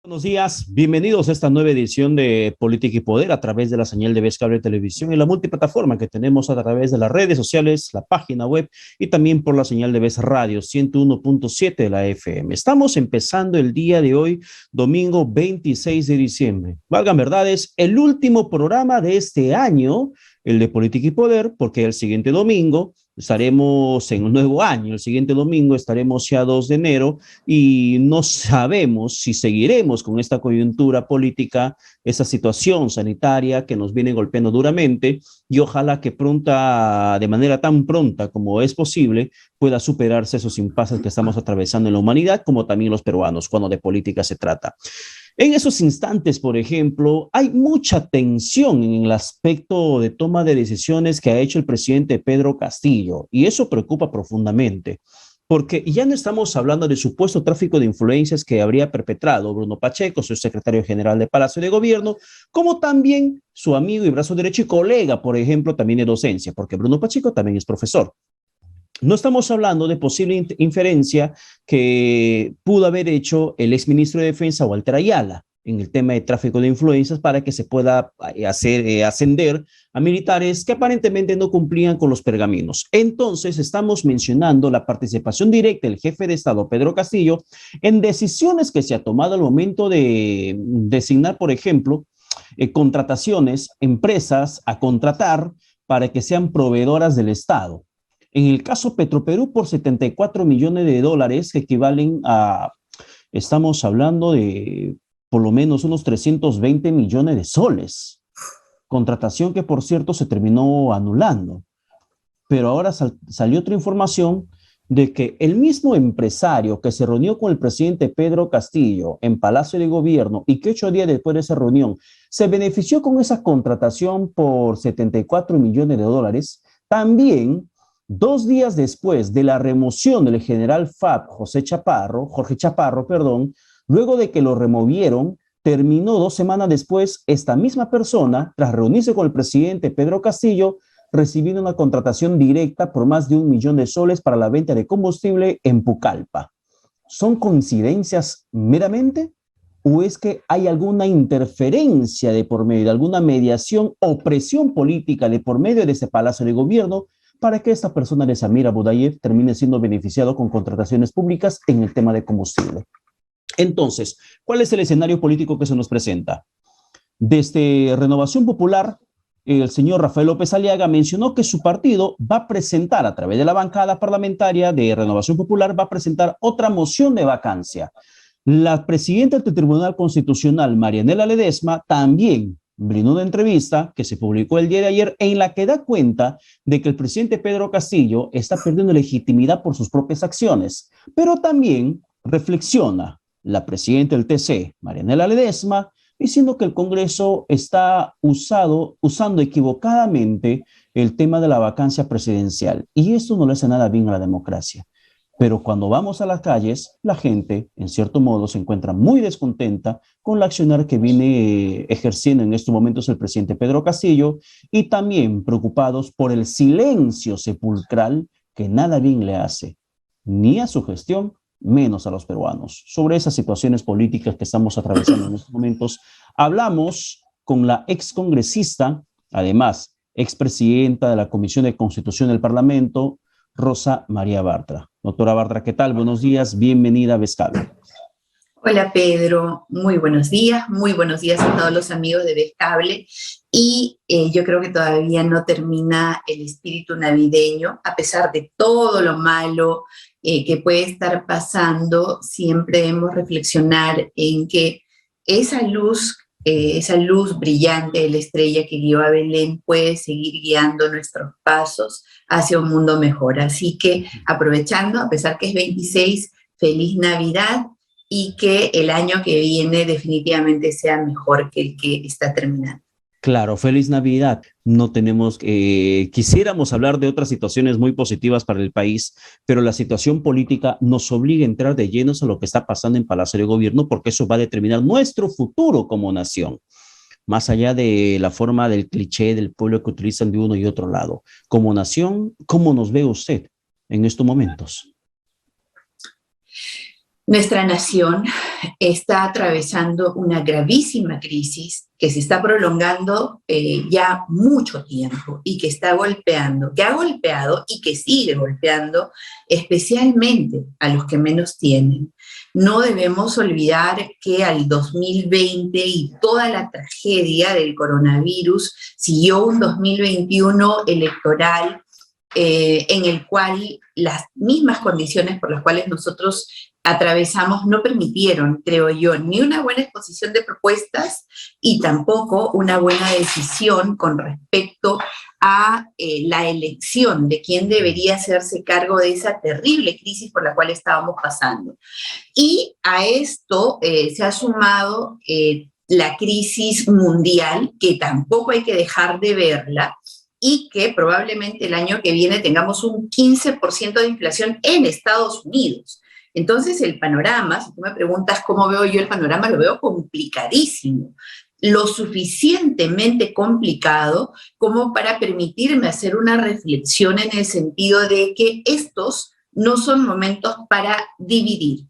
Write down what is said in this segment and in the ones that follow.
Buenos días, bienvenidos a esta nueva edición de Política y Poder a través de la señal de Vez Cable Televisión y la multiplataforma que tenemos a través de las redes sociales, la página web y también por la señal de Vez Radio 101.7 de la FM. Estamos empezando el día de hoy, domingo 26 de diciembre. Valgan verdades, el último programa de este año, el de Política y Poder, porque el siguiente domingo estaremos en un nuevo año, el siguiente domingo estaremos ya 2 de enero y no sabemos si seguiremos con esta coyuntura política, esa situación sanitaria que nos viene golpeando duramente y ojalá que de manera tan pronta como es posible, pueda superarse esos impases que estamos atravesando en la humanidad, como también los peruanos, cuando de política se trata. En esos instantes, por ejemplo, hay mucha tensión en el aspecto de toma de decisiones que ha hecho el presidente Pedro Castillo, y eso preocupa profundamente, porque ya no estamos hablando de supuesto tráfico de influencias que habría perpetrado Bruno Pacheco, su secretario general de Palacio de Gobierno, como también su amigo y brazo derecho y colega, por ejemplo, también de docencia, porque Bruno Pacheco también es profesor. No estamos hablando de posible inferencia que pudo haber hecho el exministro de Defensa, Walter Ayala, en el tema de tráfico de influencias para que se pueda ascender a militares que aparentemente no cumplían con los pergaminos. Entonces, estamos mencionando la participación directa del jefe de Estado, Pedro Castillo, en decisiones que se ha tomado al momento de designar, por ejemplo, contrataciones, empresas a contratar para que sean proveedoras del Estado. En el caso Petroperú, por 74 millones de dólares, que equivalen a, estamos hablando de por lo menos unos 320 millones de soles. Contratación que, por cierto, se terminó anulando. Pero ahora salió otra información de que el mismo empresario que se reunió con el presidente Pedro Castillo en Palacio de Gobierno y que 8 días después de esa reunión se benefició con esa contratación por 74 millones de dólares, también 2 días después de la remoción del general FAB Jorge Chaparro, luego de que lo removieron, terminó 2 semanas después esta misma persona, tras reunirse con el presidente Pedro Castillo, recibiendo una contratación directa por más de 1 millón de soles para la venta de combustible en Pucallpa. ¿Son coincidencias meramente? ¿O es que hay alguna interferencia de por medio, de alguna mediación o presión política de por medio de ese Palacio de Gobierno para que esta persona de Samir Abudayev termine siendo beneficiado con contrataciones públicas en el tema de combustible? Entonces, ¿cuál es el escenario político que se nos presenta? Desde Renovación Popular, el señor Rafael López Aliaga mencionó que su partido va a presentar, a través de la bancada parlamentaria de Renovación Popular, va a presentar otra moción de vacancia. La presidenta del Tribunal Constitucional, Marianela Ledesma, también brindó una entrevista que se publicó el día de ayer en la que da cuenta de que el presidente Pedro Castillo está perdiendo legitimidad por sus propias acciones, pero también reflexiona la presidenta del TC, Marianela Ledesma, diciendo que el Congreso está usando equivocadamente el tema de la vacancia presidencial. Y esto no le hace nada bien a la democracia. Pero cuando vamos a las calles, la gente, en cierto modo, se encuentra muy descontenta con la accionar que viene ejerciendo en estos momentos el presidente Pedro Castillo y también preocupados por el silencio sepulcral que nada bien le hace, ni a su gestión, menos a los peruanos. Sobre esas situaciones políticas que estamos atravesando en estos momentos, hablamos con la excongresista, además expresidenta de la Comisión de Constitución del Parlamento, Rosa María Bartra. Doctora Bartra, ¿qué tal? Buenos días, bienvenida a Vez Cable. Hola Pedro, muy buenos días a todos los amigos de Vez Cable. Y yo creo que todavía no termina el espíritu navideño, a pesar de todo lo malo que puede estar pasando, siempre debemos reflexionar en que esa luz brillante de la estrella que guió a Belén puede seguir guiando nuestros pasos hacia un mundo mejor. Así que aprovechando, a pesar que es 26, feliz Navidad y que el año que viene definitivamente sea mejor que el que está terminando. Claro, feliz Navidad. No tenemos, quisiéramos hablar de otras situaciones muy positivas para el país, pero la situación política nos obliga a entrar de llenos a lo que está pasando en Palacio de Gobierno, porque eso va a determinar nuestro futuro como nación. Más allá de la forma del cliché del pueblo que utilizan de uno y otro lado. Como nación, ¿cómo nos ve usted en estos momentos? Nuestra nación está atravesando una gravísima crisis que se está prolongando ya mucho tiempo y que está golpeando, que ha golpeado y que sigue golpeando especialmente a los que menos tienen. No debemos olvidar que al 2020 y toda la tragedia del coronavirus siguió un 2021 electoral en el cual las mismas condiciones por las cuales nosotros atravesamos no permitieron, creo yo, ni una buena exposición de propuestas y tampoco una buena decisión con respecto a la elección de quién debería hacerse cargo de esa terrible crisis por la cual estábamos pasando. Y a esto se ha sumado la crisis mundial, que tampoco hay que dejar de verla, y que probablemente el año que viene tengamos un 15% de inflación en Estados Unidos. Entonces el panorama, si tú me preguntas cómo veo yo el panorama, lo veo complicadísimo, lo suficientemente complicado como para permitirme hacer una reflexión en el sentido de que estos no son momentos para dividir,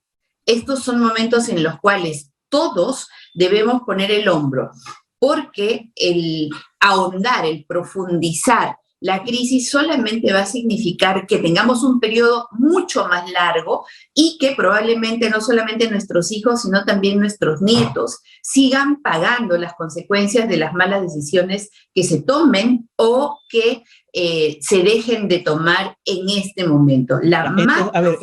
estos son momentos en los cuales todos debemos poner el hombro, porque el ahondar, el profundizar la crisis solamente va a significar que tengamos un periodo mucho más largo y que probablemente no solamente nuestros hijos, sino también nuestros nietos sigan pagando las consecuencias de las malas decisiones que se tomen o que se dejen de tomar en este momento. A ver,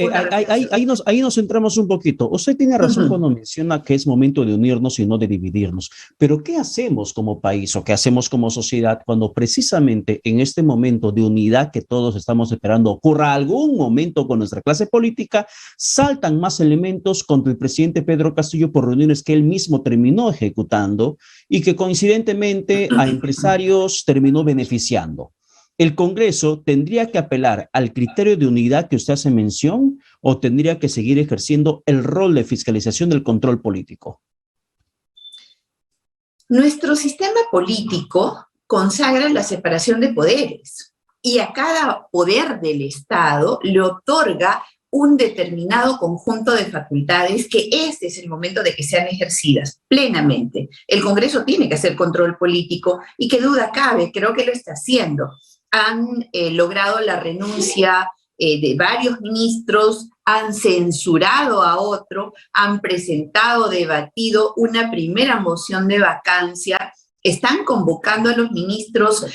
ahí nos centramos un poquito. Usted tiene razón cuando menciona que es momento de unirnos y no de dividirnos. Pero ¿qué hacemos como país o qué hacemos como sociedad cuando precisamente en este momento de unidad que todos estamos esperando ocurra algún momento con nuestra clase política, saltan más elementos contra el presidente Pedro Castillo por reuniones que él mismo terminó ejecutando y que coincidentemente a empresarios terminó beneficiando? ¿El Congreso tendría que apelar al criterio de unidad que usted hace mención o tendría que seguir ejerciendo el rol de fiscalización del control político? Nuestro sistema político consagra la separación de poderes y a cada poder del Estado le otorga un determinado conjunto de facultades que este es el momento de que sean ejercidas plenamente. El Congreso tiene que hacer control político y qué duda cabe, creo que lo está haciendo. Han logrado la renuncia de varios ministros, han censurado a otro, han presentado, debatido una primera moción de vacancia, están convocando a los ministros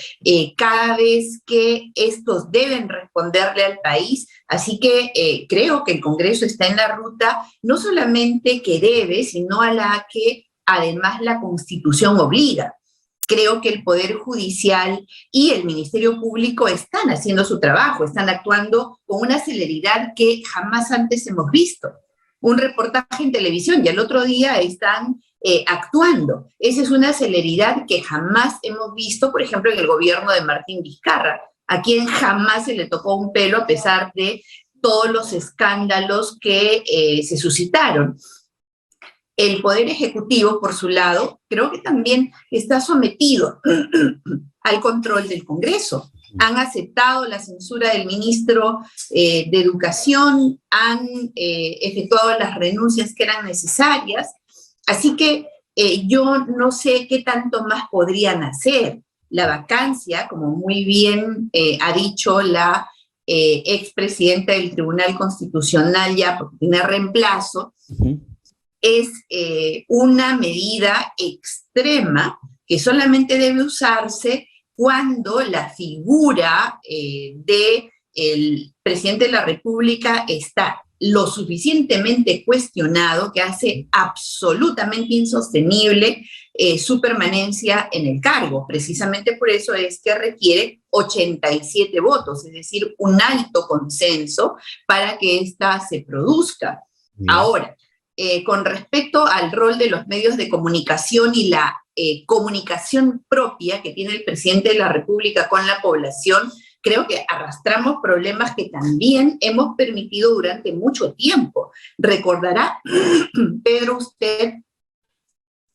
cada vez que estos deben responderle al país, así que creo que el Congreso está en la ruta no solamente que debe, sino a la que además la Constitución obliga. Creo que el Poder Judicial y el Ministerio Público están haciendo su trabajo, están actuando con una celeridad que jamás antes hemos visto. Un reportaje en televisión y al otro día están actuando. Esa es una celeridad que jamás hemos visto, por ejemplo, en el gobierno de Martín Vizcarra, a quien jamás se le tocó un pelo a pesar de todos los escándalos que se suscitaron. El Poder Ejecutivo, por su lado, creo que también está sometido al control del Congreso. Han aceptado la censura del ministro de Educación, han efectuado las renuncias que eran necesarias, así que yo no sé qué tanto más podrían hacer. La vacancia, como muy bien ha dicho la expresidenta del Tribunal Constitucional, ya porque tiene reemplazo, es una medida extrema que solamente debe usarse cuando la figura del presidente de la República está lo suficientemente cuestionado que hace absolutamente insostenible su permanencia en el cargo. Precisamente por eso es que requiere 87 votos, es decir, un alto consenso para que ésta se produzca. Bien. Ahora, con respecto al rol de los medios de comunicación y la comunicación propia que tiene el presidente de la República con la población, creo que arrastramos problemas que también hemos permitido durante mucho tiempo. Recordará, Pedro, usted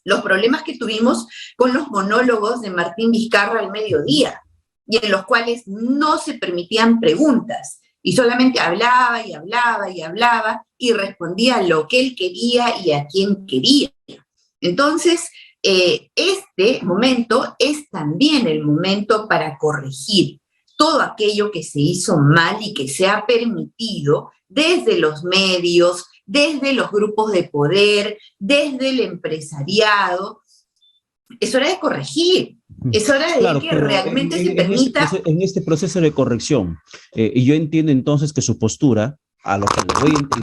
los problemas que tuvimos con los monólogos de Martín Vizcarra al mediodía, y en los cuales no se permitían preguntas. y solamente hablaba y hablaba y hablaba y respondía lo que él quería y a quien quería. Entonces, este momento es también el momento para corregir todo aquello que se hizo mal y que se ha permitido desde los medios, desde los grupos de poder, desde el empresariado. Es hora de corregir, es hora de Claro, que pero realmente se permita. en este proceso de corrección, y yo entiendo entonces que su postura, a lo que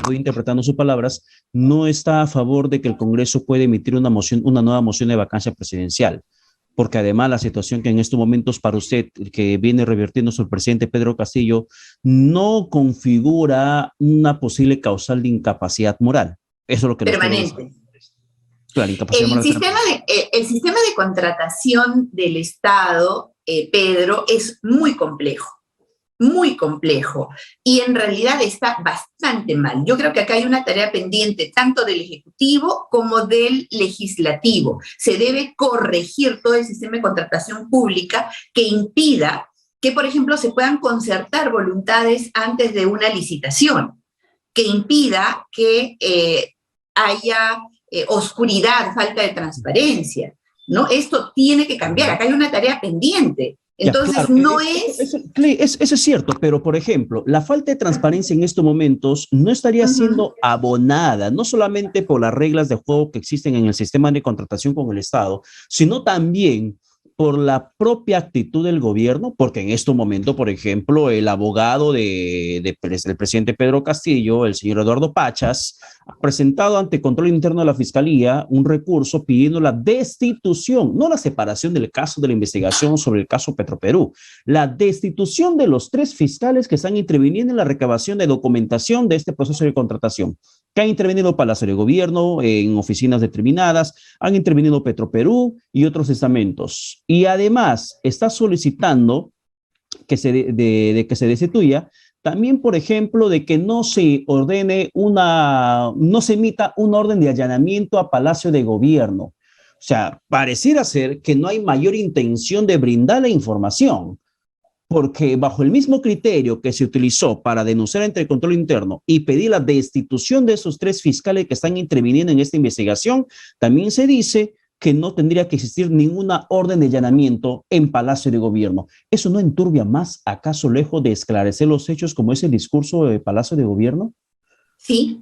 voy interpretando sus palabras, no está a favor de que el Congreso pueda emitir una nueva moción de vacancia presidencial, porque además la situación que en estos momentos para usted, que viene revirtiendo sobre el presidente Pedro Castillo, no configura una posible causal de incapacidad moral. Eso es lo que nos quiere decir. Permanente. Claro, incapacidad moral. El sistema de contratación del Estado, Pedro, es muy complejo. Muy complejo, y en realidad está bastante mal. Yo creo que acá hay una tarea pendiente tanto del Ejecutivo como del Legislativo. Se debe corregir todo el sistema de contratación pública que impida que, por ejemplo, se puedan concertar voluntades antes de una licitación, que impida que haya oscuridad, falta de transparencia, ¿no? Esto tiene que cambiar. Acá hay una tarea pendiente. Entonces, ya, claro, no es... Eso es cierto, pero por ejemplo, la falta de transparencia en estos momentos no estaría siendo abonada, no solamente por las reglas de juego que existen en el sistema de contratación con el Estado, sino también por la propia actitud del gobierno, porque en este momento, por ejemplo, el abogado del presidente Pedro Castillo, el señor Eduardo Pachas, ha presentado ante control interno de la Fiscalía un recurso pidiendo la destitución, no la separación del caso de la investigación sobre el caso Petroperú, la destitución de los 3 fiscales que están interviniendo en la recabación de documentación de este proceso de contratación, que han intervenido Palacio de Gobierno, en oficinas determinadas, han intervenido Petroperú y otros estamentos. Y además está solicitando que de que se destituya también, por ejemplo, de que no se no se emita una orden de allanamiento a Palacio de Gobierno. O sea, pareciera ser que no hay mayor intención de brindar la información, porque bajo el mismo criterio que se utilizó para denunciar ante el control interno y pedir la destitución de esos 3 fiscales que están interviniendo en esta investigación, también se dice que no tendría que existir ninguna orden de allanamiento en Palacio de Gobierno. ¿Eso no enturbia más, acaso, lejos de esclarecer los hechos, como es el discurso de Palacio de Gobierno? Sí,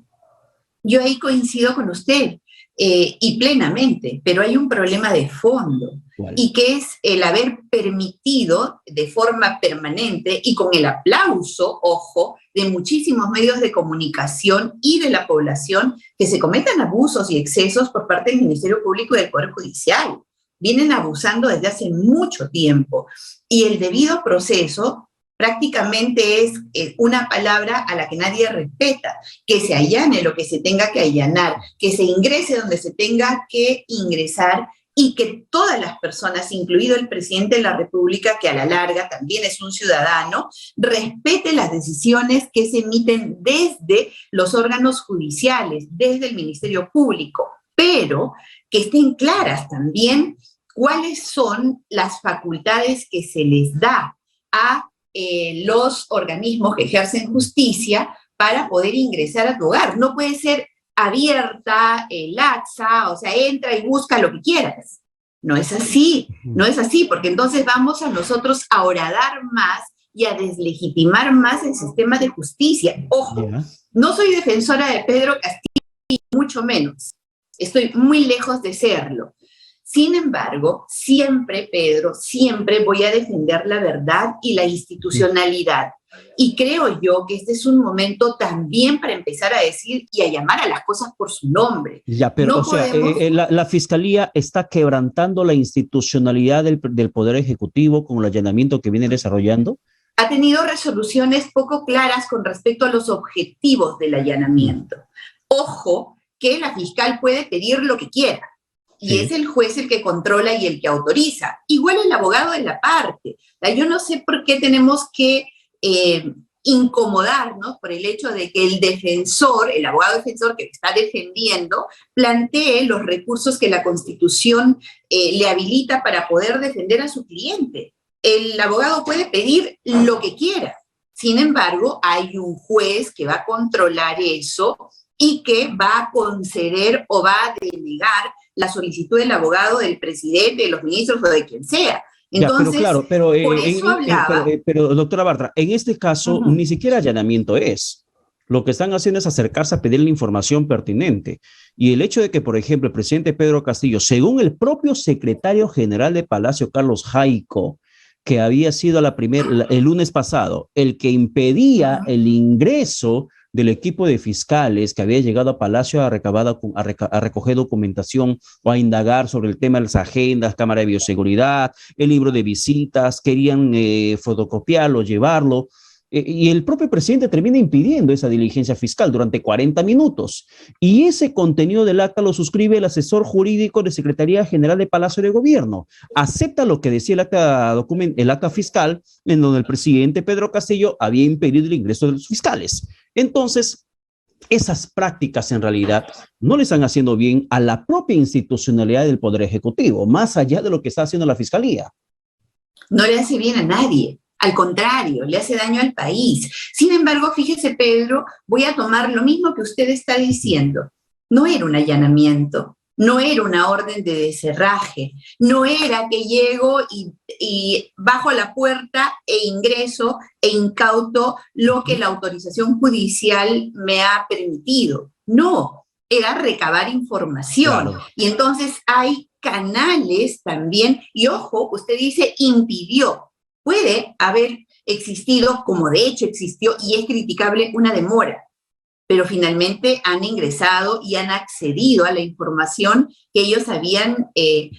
yo ahí coincido con usted, y plenamente, pero hay un problema de fondo, ¿Cuál? Y que es el haber permitido de forma permanente y con el aplauso, ojo, de muchísimos medios de comunicación y de la población, que se cometan abusos y excesos por parte del Ministerio Público y del Poder Judicial. Vienen abusando desde hace mucho tiempo, y el debido proceso prácticamente es una palabra a la que nadie respeta, que se allane lo que se tenga que allanar, que se ingrese donde se tenga que ingresar, y que todas las personas, incluido el presidente de la República, que a la larga también es un ciudadano, respete las decisiones que se emiten desde los órganos judiciales, desde el Ministerio Público, pero que estén claras también cuáles son las facultades que se les da a los organismos que ejercen justicia para poder ingresar a tu hogar. No puede ser abierta, laxa, o sea, entra y busca lo que quieras. No es así, no es así, porque entonces vamos a nosotros a horadar más y a deslegitimar más el sistema de justicia. Ojo, no soy defensora de Pedro Castillo, mucho menos. Estoy muy lejos de serlo. Sin embargo, siempre, Pedro, siempre voy a defender la verdad y la institucionalidad. Y creo yo que este es un momento también para empezar a decir y a llamar a las cosas por su nombre. Ya, pero no o sea, la Fiscalía está quebrantando la institucionalidad del Poder Ejecutivo con el allanamiento que viene desarrollando. Ha tenido resoluciones poco claras con respecto a los objetivos del allanamiento. Ojo, que la fiscal puede pedir lo que quiera. Y es el juez el que controla y el que autoriza. Igual el abogado de la parte. Yo no sé por qué tenemos que incomodarnos por el hecho de que el defensor, el abogado defensor que está defendiendo, plantee los recursos que la Constitución le habilita para poder defender a su cliente. El abogado puede pedir lo que quiera. Sin embargo, hay un juez que va a controlar eso y que va a conceder o va a denegar la solicitud del abogado, del presidente, de los ministros o de quien sea. Ya, pero Entonces, claro, pero, por eso hablaba. pero doctora Bartra, en este caso ni siquiera allanamiento es. Lo que están haciendo es acercarse a pedir la información pertinente. Y el hecho de que, por ejemplo, el presidente Pedro Castillo, según el propio secretario general de Palacio, Carlos Jaico, que había sido el lunes pasado, el que impedía el ingreso del equipo de fiscales que había llegado a Palacio a recoger documentación o a indagar sobre el tema de las agendas, cámara de bioseguridad, el libro de visitas, querían fotocopiarlo, llevarlo, y el propio presidente termina impidiendo esa diligencia fiscal durante 40 minutos. Y ese contenido del acta lo suscribe el asesor jurídico de Secretaría General de Palacio de Gobierno. Acepta lo que decía el acta fiscal, en donde el presidente Pedro Castillo había impedido el ingreso de los fiscales. Entonces, esas prácticas en realidad no le están haciendo bien a la propia institucionalidad del Poder Ejecutivo, más allá de lo que está haciendo la Fiscalía. No le hace bien a nadie. Al contrario, le hace daño al país. Sin embargo, fíjese, Pedro, voy a tomar lo mismo que usted está diciendo. No era un allanamiento, no era una orden de descerraje, no era que llego y bajo la puerta e ingreso e incauto lo que la autorización judicial me ha permitido. No, era recabar información. Claro. Y entonces hay canales también, y ojo, usted dice impidió. Puede haber existido, como de hecho existió, y es criticable, una demora, pero finalmente han ingresado y han accedido a la información que ellos habían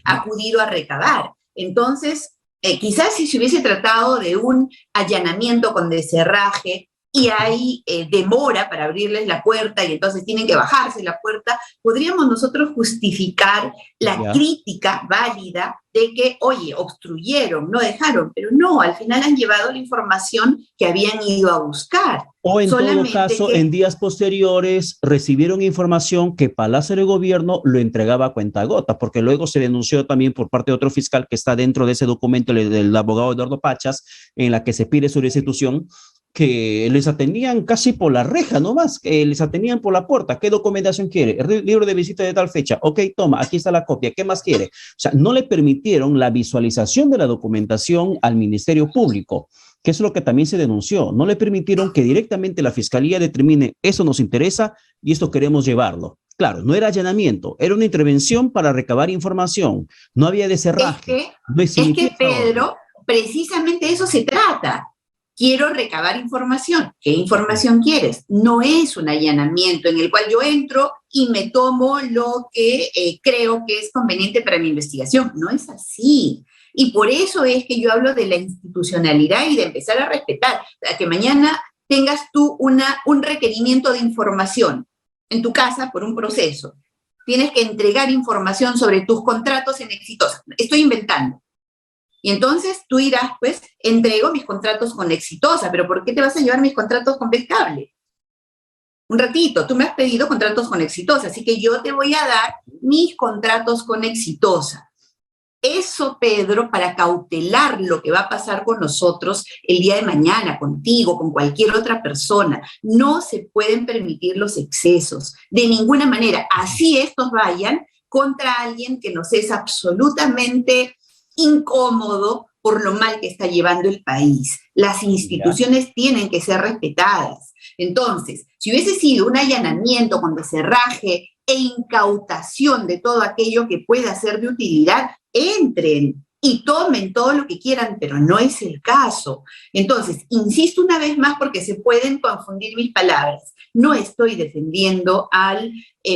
acudido a recabar. Entonces, quizás si se hubiese tratado de un allanamiento con descerraje y hay demora para abrirles la puerta y entonces tienen que bajarse la puerta, podríamos nosotros justificar la crítica válida de que, oye, obstruyeron, no dejaron, pero no, al final han llevado la información que habían ido a buscar. O en todo caso, en días posteriores recibieron información que Palacio de Gobierno lo entregaba a cuentagota, porque luego se denunció también por parte de otro fiscal que está dentro de ese documento del abogado Eduardo Pachas, en la que se pide su destitución, que les atendían casi por la reja nomás, que les atendían por la puerta. ¿Qué documentación quiere? El libro de visita de tal fecha. Ok, toma, aquí está la copia. ¿Qué más quiere? O sea, no le permitieron la visualización de la documentación al Ministerio Público, que es lo que también se denunció. No le permitieron que directamente la Fiscalía determine, eso nos interesa y esto queremos llevarlo. Claro, no era allanamiento, era una intervención para recabar información. No había descerraje. Es que Pedro, precisamente de eso se trata. Quiero recabar información. ¿Qué información quieres? No es un allanamiento en el cual yo entro y me tomo lo que creo que es conveniente para mi investigación. No es así. Y por eso es que yo hablo de la institucionalidad y de empezar a respetar. Para que mañana tengas tú un requerimiento de información en tu casa por un proceso. Tienes que entregar información sobre tus contratos en Exitosa. Estoy inventando. Y entonces tú dirás, pues, entrego mis contratos con Exitosa, pero ¿por qué te vas a llevar mis contratos con Pescable? Un ratito, tú me has pedido contratos con Exitosa, así que yo te voy a dar mis contratos con Exitosa. Eso, Pedro, para cautelar lo que va a pasar con nosotros el día de mañana, contigo, con cualquier otra persona. No se pueden permitir los excesos, de ninguna manera. Así estos vayan contra alguien que nos es absolutamente incómodo por lo mal que está llevando el país. Las instituciones tienen que ser respetadas. Entonces, si hubiese sido un allanamiento con descerraje e incautación de todo aquello que pueda ser de utilidad, entren y tomen todo lo que quieran, pero no es el caso. Entonces, insisto una vez más porque se pueden confundir mis palabras. No estoy defendiendo al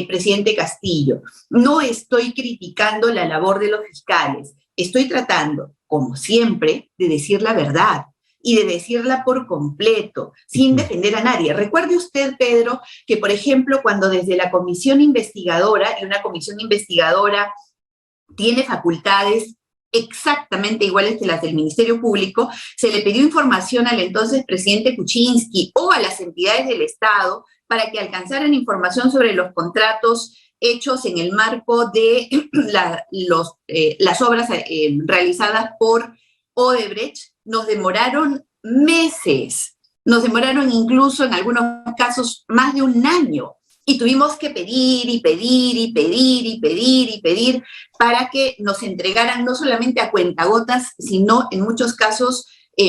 presidente Castillo, no estoy criticando la labor de los fiscales. Estoy tratando, como siempre, de decir la verdad y de decirla por completo, sin defender a nadie. Recuerde usted, Pedro, que, por ejemplo, cuando desde la comisión investigadora, y una comisión investigadora tiene facultades exactamente iguales que las del Ministerio Público, se le pidió información al entonces presidente Kuczynski o a las entidades del Estado para que alcanzaran información sobre los contratos hechos en el marco de las obras realizadas por Odebrecht. Nos demoraron meses Nos demoraron incluso en algunos casos más de un año y tuvimos que pedir y pedir y pedir y pedir y pedir para que nos entregaran no solamente a cuentagotas, sino en muchos casos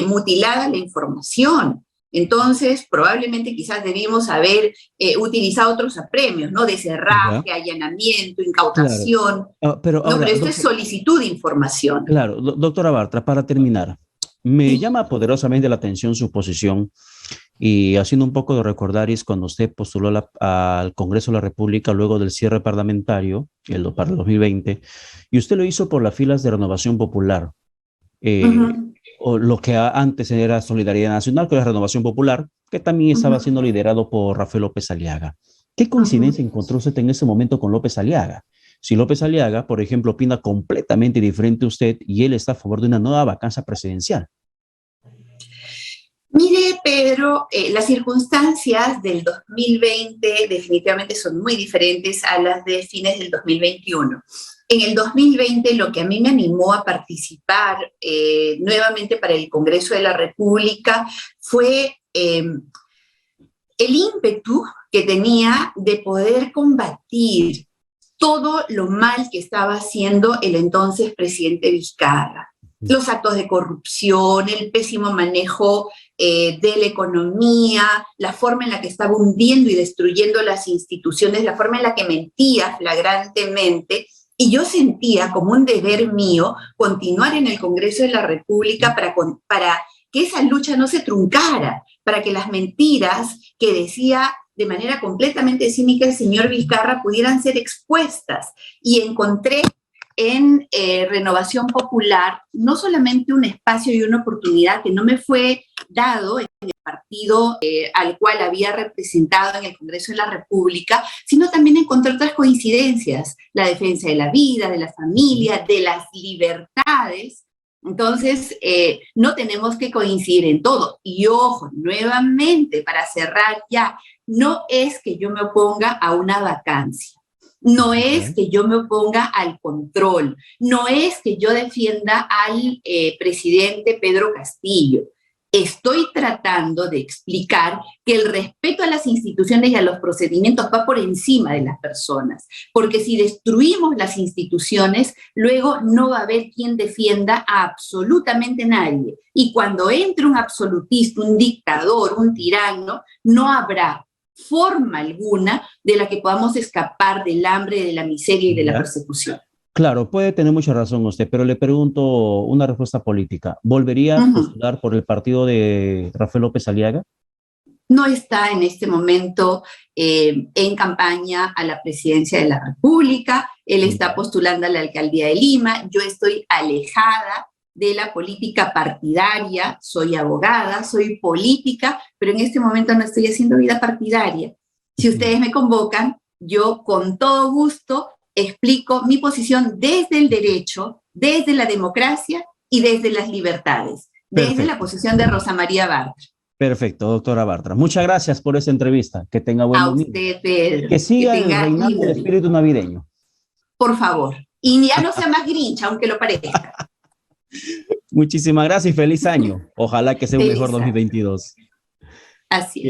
mutilada la información. Entonces, probablemente quizás debimos haber utilizado otros apremios, ¿no? Ya, Deserraje, allanamiento, claro. incautación. Pero No, ahora, pero esto es solicitud de información. claro, doctora Bartra, para terminar, me llama poderosamente la atención su posición y haciendo un poco de recordar es cuando usted postuló al Congreso de la República luego del cierre parlamentario, para el 2020, y usted lo hizo por las filas de Renovación Popular, Uh-huh, o lo que antes era Solidaridad Nacional, que era Renovación Popular, que también estaba uh-huh, siendo liderado por Rafael López Aliaga. ¿Qué coincidencia uh-huh. encontró usted en ese momento con López Aliaga? Si López Aliaga, por ejemplo, opina completamente diferente a usted y él está a favor de una nueva vacancia presidencial. Mire, Pedro, las circunstancias del 2020 definitivamente son muy diferentes a las de fines del 2021. En el 2020 lo que a mí me animó a participar nuevamente para el Congreso de la República fue el ímpetu que tenía de poder combatir todo lo mal que estaba haciendo el entonces presidente Vizcarra. Los actos de corrupción, el pésimo manejo de la economía, la forma en la que estaba hundiendo y destruyendo las instituciones, la forma en la que mentía flagrantemente. Y yo sentía como un deber mío continuar en el Congreso de la República para que esa lucha no se truncara, para que las mentiras que decía de manera completamente cínica el señor Vizcarra pudieran ser expuestas. Y encontré en Renovación Popular no solamente un espacio y una oportunidad que no me fue dado en el partido al cual había representado en el Congreso de la República, sino también encontré otras coincidencias, la defensa de la vida, de la familia, de las libertades. Entonces, no tenemos que coincidir en todo. Y ojo, nuevamente, para cerrar ya, no es que yo me oponga a una vacancia. No es que yo me oponga al control, no es que yo defienda al presidente Pedro Castillo. Estoy tratando de explicar que el respeto a las instituciones y a los procedimientos va por encima de las personas, porque si destruimos las instituciones, luego no va a haber quien defienda a absolutamente nadie. Y cuando entre un absolutista, un dictador, un tirano, no habrá forma alguna de la que podamos escapar del hambre, de la miseria y de la ¿Ya? persecución. Claro, puede tener mucha razón usted, pero le pregunto una respuesta política. ¿Volvería a Uh-huh. postular por el partido de Rafael López Aliaga? No está en este momento en campaña a la presidencia de la República, él está Ya. postulando a la alcaldía de Lima, yo estoy alejada de la política partidaria, soy abogada, soy política, pero en este momento no estoy haciendo vida partidaria. Si ustedes me convocan, yo con todo gusto explico mi posición desde el derecho, desde la democracia y desde las libertades, desde la Perfecto, posición de Rosa María Bartra. perfecto, doctora Bartra. Muchas gracias por esta entrevista. Que tenga buen A domingo. usted, Y Pedro, que que siga tenga reinando el lindo día. espíritu navideño. Por favor. Y ya no sea más grincha, aunque lo parezca. Muchísimas gracias y feliz año. Ojalá que sea un mejor Feliz año. 2022. Así es.